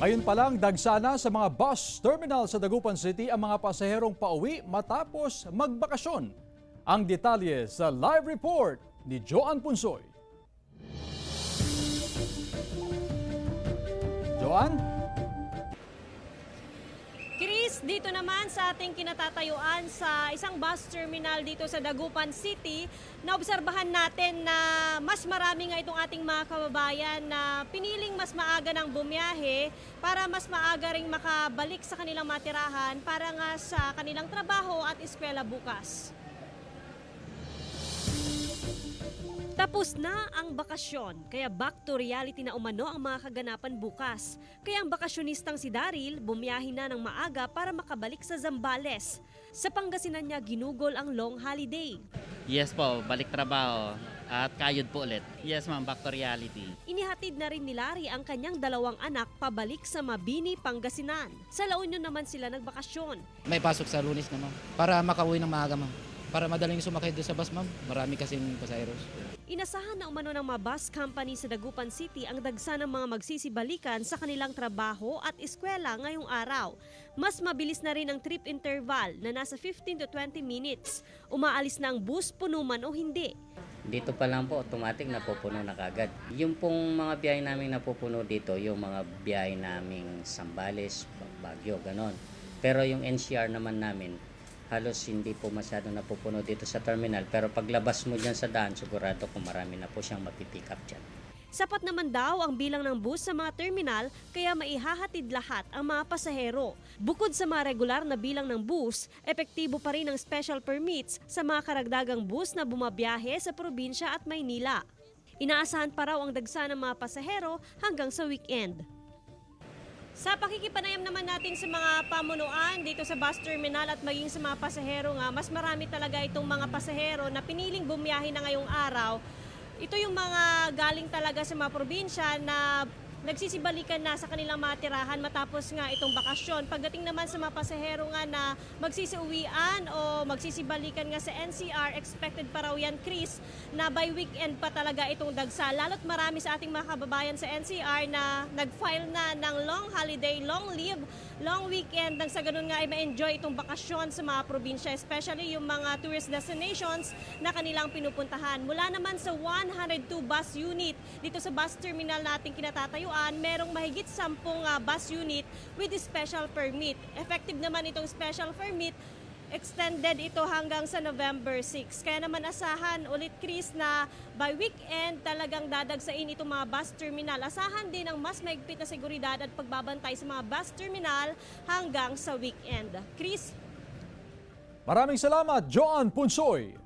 Ngayon pa lang, dagsana sa mga bus terminal sa Dagupan City ang mga pasaherong pauwi matapos magbakasyon. Ang detalye sa live report ni Joan Punsoy. Joan? Chris, dito naman sa ating kinatatayuan sa isang bus terminal dito sa Dagupan City, naobserbahan natin na mas marami nga itong ating mga kababayan na piniling mas maaga ng bumiyahe para mas maaga ring makabalik sa kanilang matirahan para nga sa kanilang trabaho at eskwela bukas. Tapos na ang bakasyon, kaya back to reality na umano ang mga kaganapan bukas. Kaya ang bakasyonistang si Daryl bumiyahe na ng maaga para makabalik sa Zambales. Sa Pangasinan niya ginugol ang long holiday. Yes po, balik trabaho at kayod po ulit. Yes ma'am, back to reality. Inihatid na rin ni Larry ang kanyang dalawang anak pabalik sa Mabini, Pangasinan. Sa La Union naman sila nagbakasyon. May pasok sa Lunes na ma'am, para makauwi ng maaga ma'am. Para madaling sumakay doon sa bus ma'am, marami kasing pasaheros. Inasahan na umano ng mga bus company sa Dagupan City ang dagsa ng mga magsisibalikan sa kanilang trabaho at eskwela ngayong araw. Mas mabilis na rin ang trip interval na nasa 15 to 20 minutes. Umaalis na ang bus puno man o hindi. Dito pa lang po, automatic napupuno na kagad. Yung pong mga biyahe namin napupuno dito, yung mga biyahe naming Sambales, Baguio, ganon. Pero yung NCR naman namin, halos hindi po masyado napupuno dito sa terminal. Pero paglabas mo dyan sa daan, sigurado kung marami na po siyang mapipick up dyan. Sapat naman daw ang bilang ng bus sa mga terminal kaya maihahatid lahat ang mga pasahero. Bukod sa mga regular na bilang ng bus, epektibo pa rin ang special permits sa mga karagdagang bus na bumabiyahe sa probinsya at Maynila. Inaasahan pa raw ang dagsa ng mga pasahero hanggang sa weekend. Sa pakikipanayam naman natin sa mga pamunuan dito sa bus terminal at maging sa mga pasahero nga, mas marami talaga itong mga pasahero na piniling bumiyahe na ngayong araw. Ito yung mga galing talaga sa mga probinsya na nagsisibalikan na sa kanilang matirahan matapos nga itong bakasyon. Pagdating naman sa mga pasahero nga na magsisiuwian o magsisibalikan nga sa NCR, expected pa raw yan, Chris, na by weekend pa talaga itong dagsa. Lalo't marami sa ating mga kababayan sa NCR na nag-file na ng long holiday, long leave, long weekend nang sa ganun nga ay ma-enjoy itong bakasyon sa mga probinsya, especially yung mga tourist destinations na kanilang pinupuntahan. Mula naman sa 102 bus unit dito sa bus terminal natin kinatatayuan, merong mahigit 10 bus unit with special permit. Effective naman itong special permit, extended ito hanggang sa November 6. Kaya naman asahan ulit, Chris, na by weekend talagang dadagsain itong mga bus terminal. Asahan din ang mas mahigpit na seguridad at pagbabantay sa mga bus terminal hanggang sa weekend. Chris? Maraming salamat, Joan Punsoy.